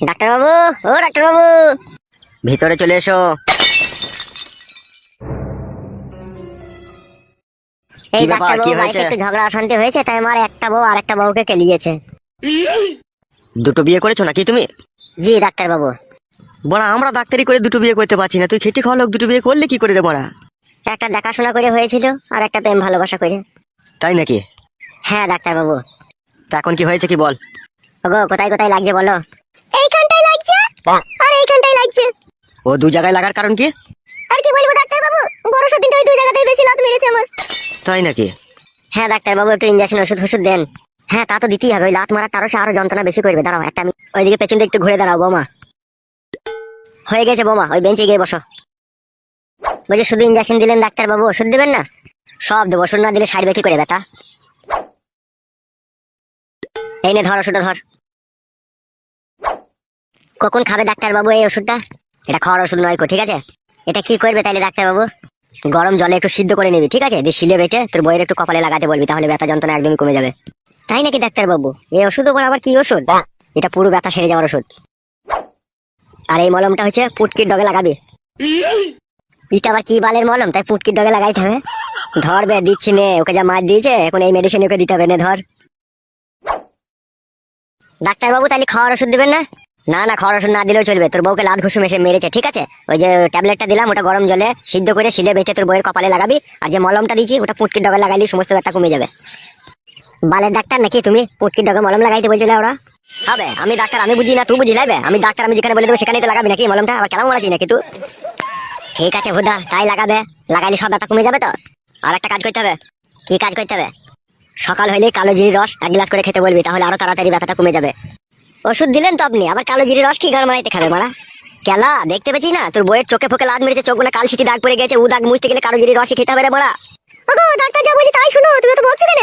ডাক্তারবাবু, ও ডাক্তারবাবু, ভিতরে চলে এসো। এই ডাক্তারবাবু, বাড়িতে একটু ঝগড়া অশান্তি হয়েছে, তাই আমার একটা বউ আর একটা বউকে কেলিয়েছে। দুটো বিয়ে করেছো নাকি তুমি? জি ডাক্তারবাবু। বড়া, আমরা ডাক্তারি করে দুটো বিয়ে করতে পারছি না, তুই খেটে খাওয়া লোক দুটো বিয়ে করলে কি করে রে বড়া? একটা দেখাশোনা করে হয়েছিল, আর একটা প্রেম ভালোবাসা করে। তাই নাকি? হ্যাঁ ডাক্তারবাবু। তা এখন কি হয়েছে কি বল? ওগো, কোথায় কোথায় লাগছে বলো? এইখানটায় লাগছে আর এইখানটায় লাগছে। ও দু জায়গায় লাগার কারণ কি? আর কি বলবো ডাক্তারবাবু, বড় সদিনটা ওই দুই জায়গাতেই বেশি লাত মেরেছে আমার। তাই নাকি? হ্যাঁ ডাক্তারবাবু, একটু ইনজেকশন ওষুধ দেন। হ্যাঁ, তা তো দিতেই হবে, ওই লাত মারার তারও সে আরো যন্ত্রণা বেশি করবে। দাঁড়াও, একটা আমি ওইদিকে পেছন দিকে একটু ঘুরে দাঁড়াও। বোমা হয়ে গেছে, বোমা ওই বেঞ্চে গিয়ে বসো। বলছি, শুধু ইনজেকশন দিলেন ডাক্তারবাবু, ওষুধ দেবেন না? সব দেবো, ওষুধ না দিলে সারবে কি করে ব্যথা? এই নে ধর ওষুধটা ধর। কখন খাবে ডাক্তারবাবু এই ওষুধটা? এটা খাওয়ার ওষুধ নয় কো, ঠিক আছে? এটা কি করবে তাইলে ডাক্তারবাবু? গরম জলে একটু সিদ্ধ করে নিবি, ঠিক আছে? দিয়ে শিলে বেটে তোর বইয়ের একটু কপালে লাগাতে বলবি, তাহলে ব্যথা যন্ত্রণা একদমই কমে যাবে। তাই নাকি ডাক্তারবাবু? এই ওষুধ আবার কি ওষুধ? এটা পুরো ব্যথা সেরে যাওয়ার ওষুধ। আর এই মলমটা হচ্ছে পুটকির ডগে লাগাবি। এটা আবার কি বালের মলম তাই পুটকির ডগে লাগাইতে হবে? ধর বে, দিচ্ছি নে, ওকে যা মার দিয়েছে এখন এই মেডিসিন ওকে দিতে হবে, নে ধর। ডাক্তারবাবু, তাহলে খাওয়ার ওষুধ দিবেন না? না না, খাওয়ার ওষুধ না দিলেও চলবে, তোর বউকে লাত ঘুষুম এসে মেরেছে, ঠিক আছে? ওই যে ট্যাবলেটটা দিলাম ওটা গরম জলে সিদ্ধ করে শিলে বেটে তোর বউয়ের কপালে লাগাবি, আর যে মলমটা দিচ্ছি ওটা পুটকির ডগে লাগাইলে সমস্ত ব্যথা কমে যাবে। বালের ডাক্তার নাকি তুমি? পুটকির ডগে মলম লাগাইতে বলছিলে ওরা? হবে, আমি ডাক্তার, আমি বুঝি না তুই বুঝি লাইবে? আমি ডাক্তার, আমি যেখানে বলে দেবো সেখানেই তো লাগাবি নাকি মলমটা? আবার কেমন মারাচ্ছি নাকি তুই? ঠিক আছে ভুদা, তাই লাগাবে, লাগাইলে সব ব্যথা কমে যাবে তো। আর একটা কাজ করতে হবে। কি কাজ করতে হবে? সকাল হইলেই কালো জিরির রস 1 গ্লাস করে খেতে বলবি, তাহলে আরো তাড়াতাড়ি ব্যথাটা কমে যাবে। ওষুধ দিলেন তো আপনি, আবার কালো জিরির রস কি গান মারাইতে খাবে মারা? কেলা দেখতে পেয়েছি না তোর বইয়ের চোখে ফোকে লাদ মেরেছে, চোখগুলো কাল সিটি দাগ পড়ে গেছে, ও দাগ মুছতে গেলে কালো জিরির রসই খেতে হবে রে মারা। ওগো ডাক্তার যা বলি তাই শুনো, তুমি তো বলছো কেন?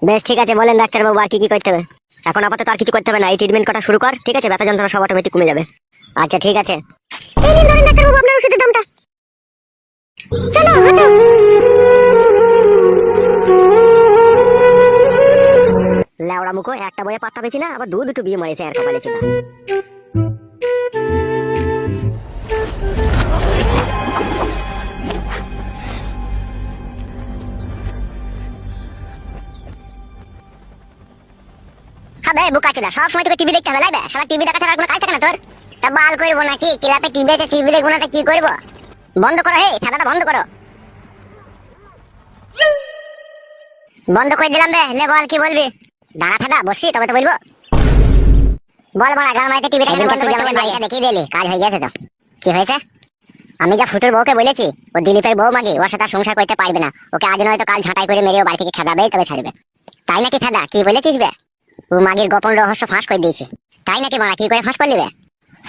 বেশ ঠিক আছে, বলেন ডাক্তারবাবু আর কি কি করতে হবে? এখন আপাতত আর কিছু করতে হবে না, এই ট্রিটমেন্ট করা শুরু কর, ঠিক আছে? ব্যথা যন্ত্রণা সব অটোমেটিক কমে যাবে। আচ্ছা ঠিক আছে, এই নিন ধরেন ডাক্তারবাবু আপনার ওষুধের দামটা। চলো হাঁটো। লেওড়া মুখো, একটা বইয়ে পাত্তা পেয়েছি না, আবার দুটো বিয়ে মারিয়েছে আর কপালে চুদা। হ্যাঁ বুকা চুদা, সব সময় তোকে টিভি দেখতে হবে লাইবে? শালা টিভি দেখা ছাড়া কোনো কাজ থাকে না তোর? তা বাল করবো নাকি? ক্লাবে টিভি আছে, টিভি দেখবো না, কি করবো? বন্ধ করো, হে ঠাডাটা বন্ধ করো। বন্ধ করে দিলাম বে, লে বল কি বলবি? দাঁড়া ঠাডা, বসি তবে তো বলবো। বল বড়া, গান মাইতে টিভি দেখে বন্ধ করে বাড়িটা দেখিয়ে দিলি, কাজ হয়ে গেছে তো। কি হয়েছে? আমি যা ফুটের বউকে বলেছি, ও দিলীপের বউ মাগি, ওর সাথে সংসার করতে পারবে না, ওকে আজ নয়তো কাল ঝাঁটাই করে মেরে ও বাড়ি থেকে খেদাবেই তবে ছাড়বে। তাই নাকি ফেদা? কি বলেছিস বে? ও মাগির গোপন রহস্য ফাঁস করে দিয়েছি। তাই নাকি মারা? কি করে ফাঁস করলি বে?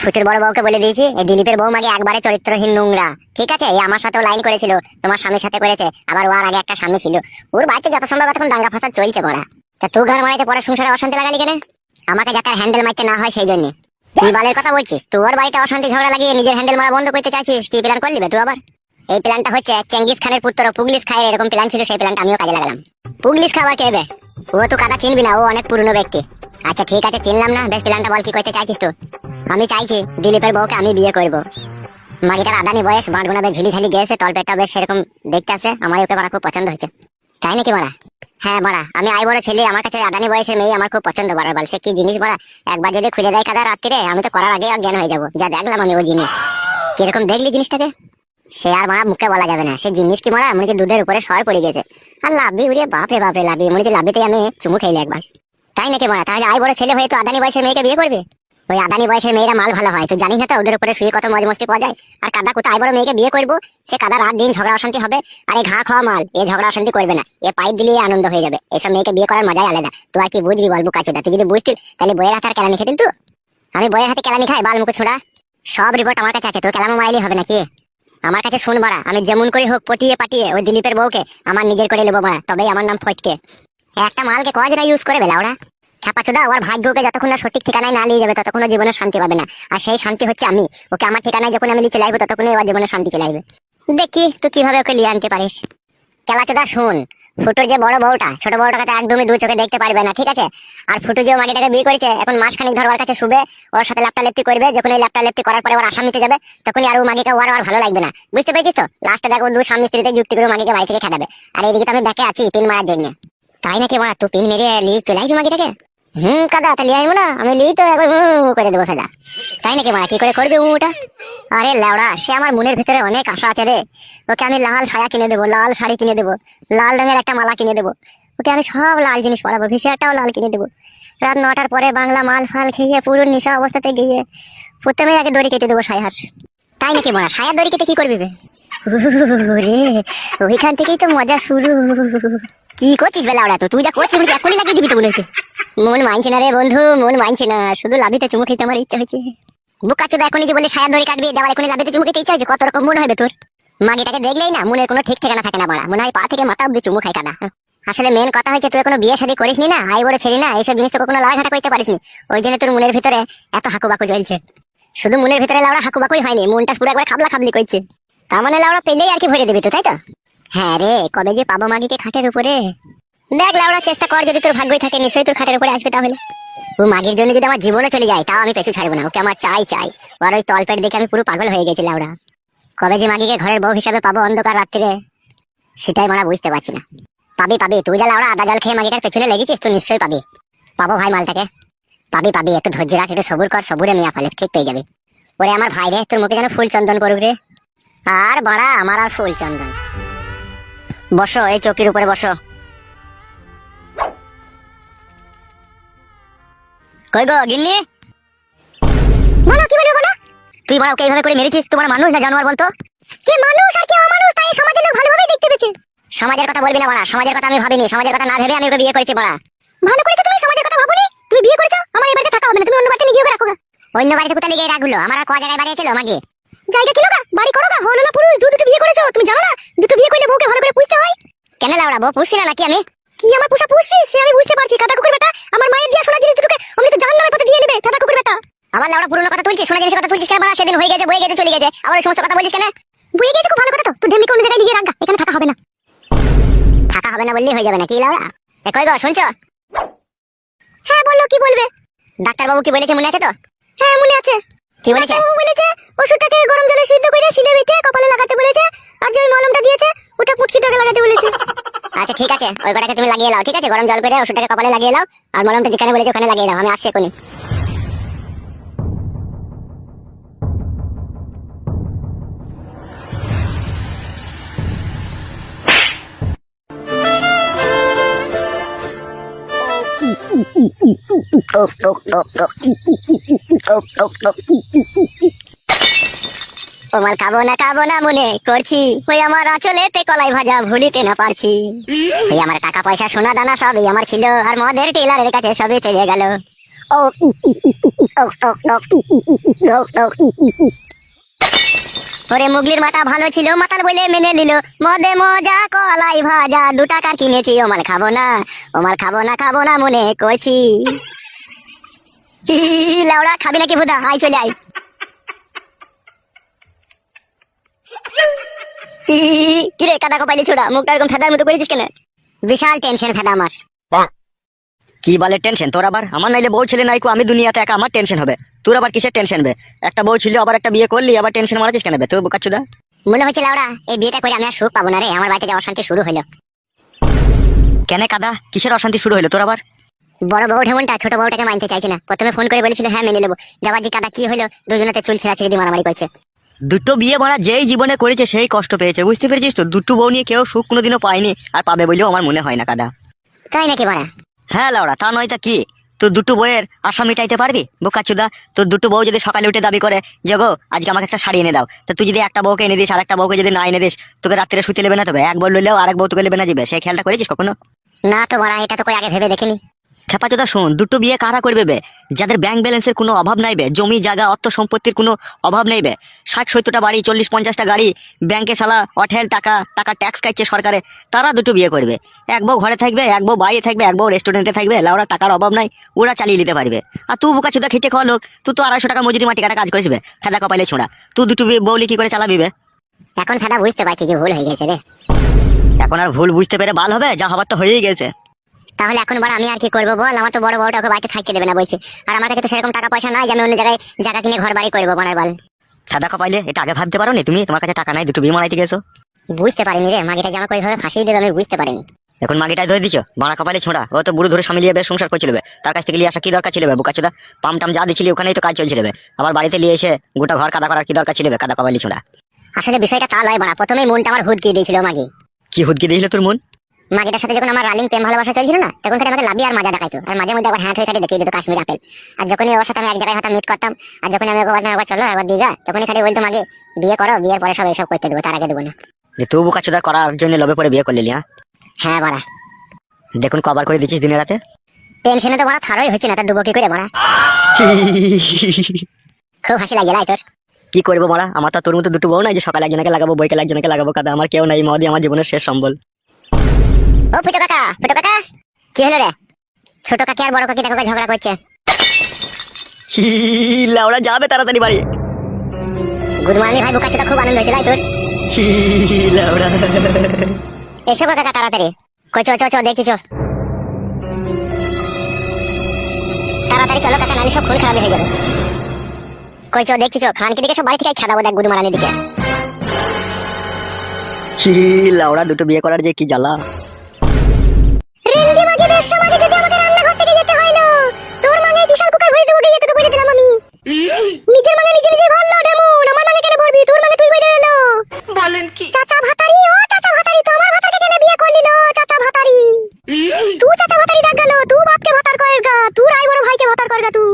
ফুটের বড় বউকে বলে দিয়েছি, এই দিলীপের বউ মাগে একবারে চরিত্রহীন নোংরা, ঠিক আছে? এই আমার সাথেও লাইন করেছিল, তোমার স্বামীর সাথে করেছে, আবার ওর আগে একটা স্বামী ছিল। ওর বাড়িতে যত সম্ভব এখন দাঙ্গা ফাসাদ চলছে বড়া। তা তুই ঘর মারাইতে পরে সংসারে অশান্তি লাগালি কেন? আমাকে যাতে হ্যান্ডেল মারতে না হয় সেই জন্য। কি বালের কথা বলছিস? তোর বাড়িতে অশান্তি ঝগড়া লাগিয়ে নিজের হ্যান্ডেল মারা বন্ধ করতে চাইছিস? কি প্ল্যান করলি বে তুই আবার? এই প্ল্যানটা হচ্ছে চেঙ্গিস খানের পুত্র পুগলিশ খায়ের এরকম প্ল্যান ছিল, সেই প্ল্যানটা আমিও কাজে লাগালাম। পুগলিশ খাবার কে বে? ও তো কাদা চিনবি না, ও অনেক পুরনো ব্যক্তি। আচ্ছা ঠিক আছে, চিনলাম না, বেশ প্ল্যানটা বল, কি করতে চাইছিস তুই? আমি চাইছি দিলীপের বউকে আমি বিয়ে করবো। মাগিটার আদানি বয়স, বাঁটগুনা বেশ ঝুলি ঝালি গেছে, তলপেটটা বেশ সেরকম দেখতে আছে, আমার ওকে বাড়া খুব পছন্দ হয়েছে। তাই নাকি বাড়া? হ্যাঁ বাড়া, আমি আই বড় ছেলে, আমার কাছে আদানি বয়সের মেয়ে আমার খুব পছন্দ। বাড়ার বল, সে কি জিনিস বাড়া, একবার যদি খুলে দেয় কাদা রাত্রিরে, আমি তো করার আগে অজ্ঞান হয়ে যাবো। যা দেখলাম আমি ও জিনিস, কিরকম দেখলি জিনিসটাকে? সে আর মারা মুখে বলা যাবে না, সে জিনিস কি মারা, মনে হচ্ছে দুধের উপরে সর পড়ে গেছে। আর লাভি উড়িয়ে বাপরে বাপরে লাভি, মনে হচ্ছে লাভিতে আমি চুমু খেলি একবার। তাই নাকি মারা? তাহলে আই বড় ছেলে হয়ে তো আদানি বয়সের মেয়েকে বিয়ে করবে? ওই আদানি বয়সের মেয়েরা মাল ভালো হয়, তুই জানিস না তো? ওদের উপরে শুয়ে কত মজ মস্তি পাওয়া যায়। আর কাদা কোথায় আই বড় মেয়েকে বিয়ে করবো? সে কাদা রাত দিন ঝগড়া অশান্তি হবে, আর এই ঘা খাওয়া মাল এ ঝগড়া অশান্তি করবে না, এ পাইপ দিলে আনন্দ হয়ে যাবে। এসব মেয়েকে বিয়ে করার মজাই আলাদা। তুই আর কি বুঝবি বলবো কাচুদা? তুই যদি বুঝতিস তাহলে বইয়ের হাতে আর কেলানি খেতেন তুই। আমি বইয়ের হাতে কেলানি খাই বাল মুখে ছোড়া? সব রিপোর্ট আমার কাছে আছে, তোর কেলামো মারাইলে হবে নাকি? আমার কাছে শুন মারা, আমি যেমন করে হোক পটিয়ে পাটিয়ে ওই দিলীপের বউকে আমার নিজের করে নেবো মারা, তবেই আমার নাম ফটকে। একটা মালকে কজনা ইউজ করে বেলা ওরা? ছাপাচোদা, ওর ভাগ্যকে যতক্ষণ না সঠিক ঠিকানায় না নিয়ে যাবে ততক্ষণ জীবনে শান্তি পাবে না। আর সেই শান্তি হচ্ছে আমি। ওকে আমার ঠিকানায় যখন আমি নিয়ে চলে আসবো ততক্ষণই ওর জীবনে শান্তি চলে আসবে। দেখি তুই কিভাবে ওকে নিয়ে আনতে পারিস। খেলাচোদা শুন, ফুটোর যে বড় বউটা, ছোট বউটাকে তো একদমই দু চোখে দেখতে পারবে না, ঠিক আছে? আর ফুটু যে মাগিটাকে বিয়ে করেছে, এখন মাসখানিক ধর ওর কাছে শুবে, ওর সাথে ল্যাপটা লেপটি করবে। যখন এই ল্যাপটা লেপটি করার পরে ওর আশা মিটে যাবে, তখনই আর ও মাগিকে ওর আর ভালো লাগবে না, বুঝতে পেরেছিস তো? লাস্টে দেখো দু স্বামী স্ত্রীতে যুক্তি করে মাগিকে বাড়ি থেকে খেদাবে। আর এইদিকে তো আমি ব্যাকে আছি পিন মারার জন্য। তাই নাকি মারা, তুই পিন মেরে লিয়ে চলে আসবি মাগিটাকে? কাদা তাহলে আইবো না, আমি লিই তো একবার করে দেবো ফেদা। তাই নাকি মারা, কি করে করবি ওটা? আরে লেওড়া, সে আমার মনের ভিতরে অনেক আশা আছে রে। ওকে আমি লাল ছায়া কিনে দেবো, লাল শাড়ি কিনে দেবো, লাল রঙের একটা মালা কিনে দেবো। ওকে আমি সব লাল জিনিস পরাবো, ভিসিআরটাও লাল কিনে দেবো। রাত 9টার পরে বাংলা মাল ফাল খেয়ে পুরো নেশা অবস্থাতে গিয়ে প্রথমে আগে দড়ি কেটে দেবো সায়ার। তাই নাকি মারা, সায়ার দড়ি কেটে কি করবি রে? ওইখান থেকেই তো মজা শুরু। কি করছিস বেলা ওরা? তো তুই যা করছিস এখনই লাগিয়ে দিবি তো মনে হচ্ছে। মন মানছে না রে বন্ধু, মন মানছে না। শুধু লাভিতে চুমু খেতে আমার ইচ্ছা হয়েছে। বুকাচোদা এখনই যে বলে সায়া দড়ি কাটবি, দেওয়ার এখনই লাভিতে চুমু খেতে ইচ্ছা হয়েছে। কত রকম মন হবে তোর? মাগিটাকে দেখলেই না মনের কোনো ঠিক ঠিকানা থাকে না বাড়া, মনে হয় পা থেকে মাথা অব্দি চুমু খাই কাদা। আসলে মেন কথা হচ্ছে তুই কোনো বিয়ে শাদী করিসনি না, হাই বড় ছেড়ি না, এইসব জিনিস তো কোনো লাড়াঘাটা করতে পারিসনি। ওই জন্য তোর মনের ভিতরে এত হাকুবাকু জ্বলছে। শুধু মনের ভিতরে লাউড়া হাকুবাকুই হয়নি, মনটা পুরো একবার খাবলা খাবলি করছে। তার মানে লাউড়া পেলেই আর কি ভরে দিবি তো, তাই তো? হ্যাঁ রে, কবে যে পাবো মাগিকে খাটের উপরে। দেখ লাউড়া, চেষ্টা কর, যদি তোর ভাগ্যই থাকে নিশ্চয়ই তোর খাটের উপরে আসবে। তাহলে ও মাগির জন্য যদি আমার জীবনে চলে যায়, তাও আমি পেছু ছাড়বো না। ওকে আমার চাই চাই। আর ওই তলপেট দেখে আমি পুরো পাগল হয়ে গেছি লাউড়া। কবে যে মাগিকে ঘরের বউ হিসাবে পাবো অন্ধকার রাত্রিরে, সেটাই মারা বুঝতে পারছি না। পাবি পাবি, তুই যা লাউড়া আদা জল খেয়ে মাগিটার পেছনে লেগেছিস, তুই নিশ্চয়ই পাবি। পাবো ভাই মালটাকে, পাবি পাবি। একটু ধৈর্য রাখ, একটু সবুর কর, সবুরে মিয়া ফেলে ঠিক পেয়ে যাবি। ওরে আমার ভাই রে, তোর মুখে যেন ফুল চন্দন করুক রে। আর বাড়া আমার আর ফুল চন্দন। বসো, এই চৌকির উপরে বসো। কই গো গিন্নি? বলো, কি বলবো বলো? তুই বড় ওকে এইভাবে করে মেরেছিস, তোমার মানুষ না জানোয়ার বলতো? কে মানুষ আর কে অমানুষ তাই সমাজের লোক ভালোভাবে দেখতে পেয়েছে। সমাজের কথা বলবি না বড়া, সমাজের কথা আমি ভাবিনি। সমাজের কথা না ভেবে আমি ওকে বিয়ে করেছি বড়া। ভালো করেছো তুমি, সমাজের কথা ভাবনি। তুমি বিয়ে করেছো, আমার এই বাড়িতে থাকা হবে না, তুমি অন্য বাড়িতে নিয়ে গিয়ে রাখো। অন্য বাড়িতে কোথায় লিখে রাখলো? আমার আর ক জায়গায় বাড়ি ছিল মাগি। জায়গা কিনো গা, বাড়ি করো গা, হলো না পুরুষ। দুটো বিয়ে করেছো, তুমি জানো না? দুটো বিয়ে করলে বউকে ভালো করে পুষতে হয়। কেন লাউড়া, বউ পুষছি না নাকি আমি? কি আমার পুষা পুষছিস সে আমি বুঝতে পারছি। কাটা কুকুর বেটা, আমার মায়ের দিয়া সোনা জিনিস দুটোকে অমনি তো জাহান্নামের পথে দিয়ে নেবে। কাটা কুকুর বেটা, আমার লাউড়া পুরনো কথা তুলছিস, সোনা জিনিসের কথা তুলছিস কেন? বাড়া সেদিন হয়ে গেছে, বয়ে গেছে, চলে গেছে, আবার ওই সমস্ত কথা বলছিস কেন? বয়ে গেছে খুব ভালো কথা তো, তুই ঢেমনি কোন জায়গায় লিখে রাখা, এখানে থাকা হবে না। থাকা হবে না বললেই হয়ে যাবে না কি লাউড়া? কই গো শুনছো? হ্যাঁ বললো, কি বলবে? ডাক্তার বাবু কি বলেছে মনে আছে তো? হ্যাঁ মনে আছে। কি বলেছে? বলেছে ওষুধটাকে গরম জলে সিদ্ধ করে শিলে বেটে কপালে লাগাতে বলেছে, আর যে মলমটা দিয়েছে ওটা পুটকিটাকে লাগাতে বলেছে। আচ্ছা ঠিক আছে, ওই কটাকে তুমি লাগিয়ে নাও, ঠিক আছে? গরম জল করে ওষুধটাকে কপালে লাগিয়ে নাও, আর মলমটা যেখানে বলেছে ওখানে লাগিয়ে দাও। আমি আসছি এখনই। তোমার খাবো না মনে করছি, ওই আমার আঁচলেতে কলাই ভাজা ভুলিতে না পারছি। ওই আমার টাকা পয়সা সোনা দানা সবই আমার ছিল, আর মদের টেলারের কাছে সবই চলে গেল। ও ওরে মুগলির মাথা ভালো ছিল, মাতাল বলে মেনে নিল। মদে মজা কলাই ভাজা 2 টাকার কিনেছি, ওমাল খাবো না মনে করছি। লাউড়া খাবি নাকি ভুদা? আয় চলে আয়। কিরে কাদা কপাইলি ছোড়া, মুখটা এরকম ফেদার মতো করেছিস কেন? বিশাল টেনশন ফেদা আমার। কি বলে টেনশন তোর আবার? আমার নাইলে বউ ছেলে নাইকো, আমি দুনিয়াতে একা, আমার টেনশন হবে। তোর আবার কিসের টেনশন বে? একটা বউ ছিল, আবার একটা বিয়ে করলি, আবার টেনশন মারাছিস কেন বে তুই বোকাচোদা? মনে হচ্ছে লাউড়া এই বিয়েটা করে আমি আর সুখ পাবো না রে, আমার বাড়িতে যে অশান্তি শুরু হলো। কেন কাদা, কিসের অশান্তি শুরু হলো তোর আবার? বড় বউ ঢেমনটা ছোট বউটাকে মানতে চাইছে না। প্রথমে ফোন করে বলেছিল হ্যাঁ মেনে নেবো, যাবাজি কাদা কি হলো, দুজনেতে চুল ছেঁড়াছেড়ি দিয়ে মারামারি করছে। দুটো বিয়ে মারা যেই জীবনে করেছে সেই কষ্ট পেয়েছে, বুঝতে পেরেছিস তো? দুটো বউ নিয়ে কেউ সুখ কোনোদিনও পায়নি, আর পাবে বলেও আমার মনে হয় না কাদা। তাই নাকি বড়া? হ্যাঁ লাউড়া, তা নয় তা কি? তোর দুটো বউয়ের আশা মিটাইতে পারবি বোকাচোদা? তোর দুটো বউ যদি সকালে উঠে দাবি করে যে গো আজকে আমাকে একটা শাড়ি এনে দাও, তো তুই যদি একটা বউকে এনে দিস আর একটা বউকে যদি না এনে দিস, তোকে রাত্রে শুতে নেবে না? তবে এক বউ লইলেও আরেক বউ তোকে নেবে না যাবে, সেই খেয়ালটা করেছিস কখনো? না তো বড়া, এটা তো কই আগে ভেবে দেখিনি। খেপাচোদা শোন, দুটো বিয়ে কারা করবে বে? যাদের ব্যাংক ব্যালেন্সের কোনো অভাব নাই বে, জমি জায়গা অর্থ সম্পত্তির কোনো অভাব নেই বে, 60-70টা বাড়ি 40-50টা গাড়ি, ব্যাংকে শালা অঠেল টাকা টাকা ট্যাক্স কাটছে সরকারে, তারা দুটো বিয়ে করবে। এক বউ ঘরে থাকবে, এক বউ বাইরে থাকবে, এক বউ রেস্টুরেন্টে থাকবে, লাউরা টাকার অভাব নাই, ওরা চালিয়ে নিতে পারবে। আর তুই বোকাচোদা খেটে খাওয়া লোক, তুই তো 250 টাকা মজুরি মাটি কাটা কাজ করিসবে, ফেদা কপালে ছোঁড়া। তুই দুটো বউলি কি করে চালাবি বে? এখন ফেদা বুঝতে পারছি যে ভুল হয়ে গেছে রে। এখন আর ভুল বুঝতে পেরে বাল হবে, যা হবার তো হয়েই গেছে। তাহলে এখন বড় আমি আর কি করবো বল? আমার তো বড় বড়টা ওকে বাড়িতে থাকতে দেবে না বলছে, আর আমার কাছে তো সেরকম টাকা পয়সা নাই যে আমি অন্য জায়গায় জায়গা কিনে ঘর বাড়ি করবো বনার বল। সাদা কপাইলে এটা আগে ভাবতে পারো নি তুমি? তোমার কাছে টাকা নাই, দুটো বিয়ে মারাইতে গেছো। বুঝতে পারিনি রে, মাগিটা যে আমাকে ওইভাবে ফাঁসিয়ে দেবে আমি বুঝতে পারিনি। এখন মাগিটাই ধরে দিছো, মারা কপালে ছোঁড়া। ও তো বুড়ো ধরে স্বামী লিয়ে বেশ সংসার করছিল, তার কাছ থেকে লিয়ে আসা কি দরকার ছিল? বুকাচোদা পাম টাম যা দিছিলি ওখানেই তো কাজ চলছিল, আবার বাড়িতে নিয়ে এসে গোটা ঘর কাদা করার কি দরকার ছিল? কাদা কপালি ছোঁড়া। আসলে বিষয়টা তা লয় বাড়া, প্রথমেই মনটা আমার হুদকিয়ে দিয়েছিল মাগি। কি হুদকি দিয়েছিল তোর মন? মাগিটার সাথে যখন আমার রানিং প্রেম ভালোবাসা চলছিল না, তখন থেকে আমাকে লাভি আর মাজা দেখাইতো, আর মাঝে মধ্যে আবার হ্যাঁ হয়ে দেখিয়ে দিত কাশ্মীর আপেল। আর যখনই ওর সাথে আমি এক জায়গায় হয়তো মিট করতাম, আর যখন আমি ওকে বলতাম একবার চলো একবার দিঘা, তখনই খালি বলতো মাগে বিয়ে করো, বিয়ের পরে সব এইসব করতে দেবো, তার আগে দেবো না। যে তুই বুকাচোদা করার জন্য লোভে পড়ে বিয়ে করলি? হ্যাঁ বাড়া, দেখুন কবার করে দিচ্ছিস দিনে রাতে। টেনশনে তো বাড়া থারই হচ্ছে না, তার দেবো কি করে বাড়া? খুব হাসি লাগে লাই তোর। কি করবো মারা, আমার তো তোর মতো দুটো বউ নাই যে সকালে একজনকে লাগাবো বইকালে একজনকে লাগাবো কাদা। আমার কেউ নাই, মদই আমার জীবনের শেষ সম্বল। ও ফুটো কাকা, ফুটো কাকা, কি হলো রে? ছোট কাকি আর বড় কাকি দেখো ঝগড়া করছে। লাউড়া যাবে তাড়াতাড়ি বাড়ি। গুড মর্নিং ভাই, বুকাচোদা খুব আনন্দ হয়েছে লাই তোর। লাউড়া এসো গো কাকা তাড়াতাড়ি, কই চো চো চো দেখছি চো, তাড়াতাড়ি চলো কাকা, নালে সব খুন খারাপ হয়ে যাবে। কই চো দেখছি চো, খানকে দিকে সব বাড়ি থেকে খেদাবো দেখ গুদ মারানির দিকে। লাউড়া দুটো বিয়ে করার যে কি জ্বালা। রেন্ডি মাঝে বেশ সমাজে যদি আমাকে রান্নাঘর থেকে যেতে হইলো, তোর মানে বিশাল কুকার ভরে দেবো গিয়ে, তোকে বলে দিলাম আমি। নিজের মানে নিজে নিজে বললো ডেমন, আমার মানে কেন বলবি? তোর মানে তুই বলে এলো। বলেন কি? চাচা ভাতারি, ও চাচা ভাতারি, তো আমার ভাতাকে কেন বিয়ে করলিল চাচা ভাতারি? তুই চাচা ভাতারি ডাক গেল, তুই বাপকে ভাতার করের গা, তুই রাই বড় ভাইকে ভাতার করের গা তুই।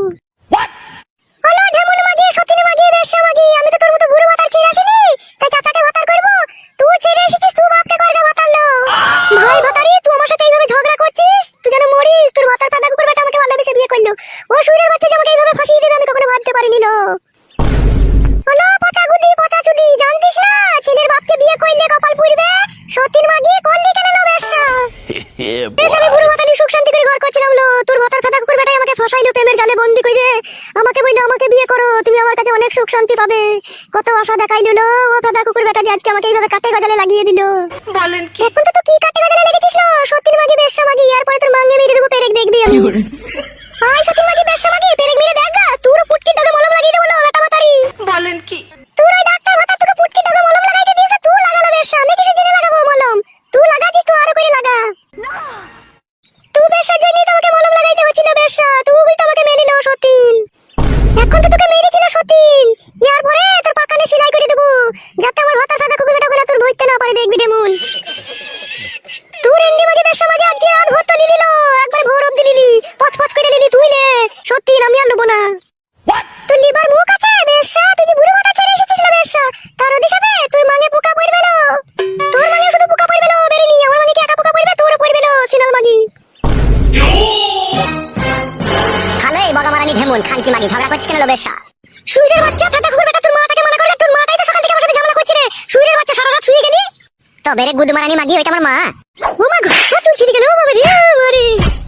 হলো ঢেমন মাগি, সতীন মাগি, বেশ্যা মাগি, আমি তো তোর মতো বুড়ো ভাতার ছেড়ে আসিনি, তাই চাচাকে ভাতার করবো। তুই ছেড়ে এসেছিস, তুই বাপকে করের ভাতারলো। ভাই ভাতারি, তুই আমার সাথে এইভাবে ঝগড়া করছিস, তুই যেন মরিস। তোর ভাতার পাদা কুকুর বেটা আমাকে ভালোবেসে বিয়ে করলো, ও সুরের বাচ্চা যে আমাকে এইভাবে ফাঁসিয়ে দেবে আমি কখনো ভাবতে পারিনি লো। হলো পচা গুদি পচা চুদি, জানতিস না ছেলের বাপকে বিয়ে করলে কপাল পুড়বে? সতীন মাগি করলি কেন লো বেশ্যা? বেশ আমি বুড়ো ভাতালি সুখ শান্তি করে ঘর করছিলাম লো, তোর ভাতার পাদা কুকুর বেটাই আমাকে ফাঁসাইলো প্রেমের জালে বন্দি করে। আমাকে বললো আমাকে বিয়ে করো, তুমি আমার কাছে অনেক সুখ শান্তি পাবে। কত আশা দেখাইলো লো, ও পাদা কুকুর বেটা যে আজকে আমাকে এইভাবে কাটে গজালে লাগিয়ে দিল। বলেন কি? এখন তো তুই কি কাটে গজালে লেগেছিস লো? সতীন মাগি বেশ্যা মাগি, এরপরে তোর মাঙ্গে মেরে দেবো, পেরেক দেখবি আমি। আয় সতীন মাগি বেশ্যা মাগি, পেরেক মেরে দেখ গা, তোর পুটকি ডগে মলম লাগিয়ে দেবো লো বেটা ভাতারি। বলেন কি? তোর ওই ডাক্তার ভাতা তোকে পুটকি ডগে মলম লাগাইতে দিয়েছে, তুই লাগালো বেশ্যা, আমি কিসের জন্য লাগাবো মলম? তুই লাগাছিস, তুই আরো করে লাগা। তুই বেশ্যার জন্যই তো আমাকে মলম লাগাইতে হচ্ছিল বেশ্যা, তুই তো আমাকে মেলিল সতীন। এখন তো তোকে মেরেছিল সতীন, ইয়ার পরে তোর পাকানে সেলাই করে দেবো, যাতে আমার ভাতা ফাতা কুকুর বেটা করে তোর ভইতে না পারে, দেখবি ডেমন। তুই রেন্ডি মাগে বেশ্যা মাগে আজকে রাত ভোর তো লিলিল, একবার ভোর অব্দি লিলি, পচ করে লিলি তুই লে সতীন, আমি আর নেবো না। তুই লিবার মুখ আছে বেশ্যা, তুই যে বুড়ো মাথা ছেড়ে এসেছিস না বেশ্যা, তার অভিশাপে তোর মাগে পোকা পড়বে লো। তোর মাগে শুধু পোকা পড়বে লো, বেরিনি আমার মাগে কি একা পোকা পড়বে? তোরও পড়বে লো সিনাল মাগি। ভালো এই বগা মারানি ঢেমন খানকি মাগি, ঝগড়া করছিস কেন লো বেশ্যা? সুইরের বাচ্চা ফাটা কুকুর বেটা, তোর মাটাকে মানা করলে, তোর মাটাই তো সকাল থেকে আমার সাথে ঝামেলা করছে রে। সুইরের বাচ্চা সারা রাত শুয়ে গেলি তো বেরে গুদ মারানি মাগি, ওইটা আমার মা। ও মা গো, ও চুল ছিঁড়ে গেল ও বাবা রে মারে।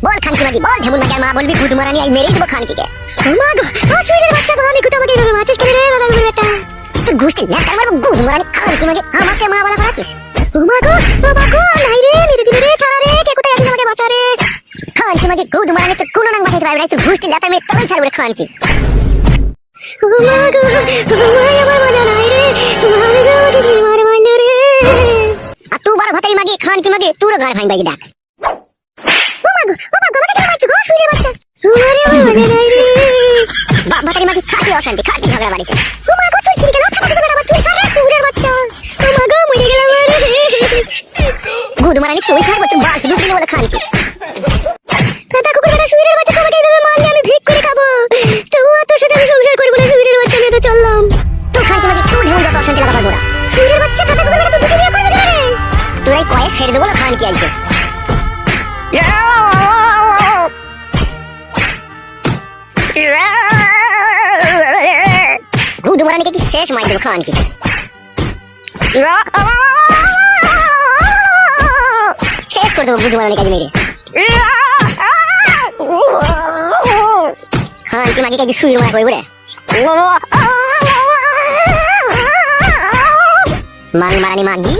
বল খানকি মাগি বল, ঢেমন মাগি আর মা বলবি গুদ মারানি, আই মেরেই দেবো খানকিকে। ও মা গো, ও সুইরের বাচ্চা গো, আমি গুদ আমাকে এইভাবে মারছিস কেন রে বাবা বেটা? তোর গুষ্টি ল্যাটার মারবো গুদ মারানি খানকি মাগি, আমাকে মা বলা করাছিস? ও মা গো, বাবা গো, নাই রে মেরে দিবি রে, ছাড়া রে, কে কোথায় আছিস আমাকে বাঁচা রে। খানকি মাগি গুদ মারানি তোর কোনো নাম বাঁচাইতে পারবে না, তোর গুষ্টি ল্যাটার মেরে তোই ছাড়বো রে খানকি। ও মা গো, ও মা আমার মজা নাই রে, মারে গো আমাকে কি মার মারলো রে। আর তুই বড় ভাতারি মাগি খানকি মাগি, তোরও গাড় ভাঙ বাগি দেখ। ও মা গো, ও মা গো, আমাকে কেন মারছো গো সুইরের বাচ্চা? মারে আমার মজা নাই রে। বাপ ভাতারি মাগি খাটি অশান্তি, খাটি ঝগড়া বাড়িতে। ও মা গো, চুল ছিঁড়ে গেল, ফাটা কুকুর বেটা আমার চুল ছাড় রে সুইরের বাচ্চা। ও মা গো, মরে গেলাম রে। গুদ মারানি চুল ছাড়বো, তোর বাল শুধু দিলে বলে খানকি। ফাটা কুকুর বেটা সুইরের বাচ্চা, তোমাকে এইভাবে মারলে আমি ভিক করে খাবো, তবুও তোর সাথে আমি সংসার করবো না সুইরের বাচ্চা, নিয়ে তো চললাম। তো খানকি মাগি তুই ঢেমন যত অশান্তি লাগা পারবো না। সুইরের বাচ্চা ফাটা কুকুর বেটা, তুই দুটো বিয়ে করবে কেন রে? তোরাই কয়েস ফেরে দেবো না খানকি আজকে। গুদ মারানিকে কি শেষ মার দেবো খানকি। শেষ করে দেবো গুদ মারানি কাজ মেরে। খানকি মাগি কাজ শুয়ে মারা করবো রে। মাং মারানি মাগি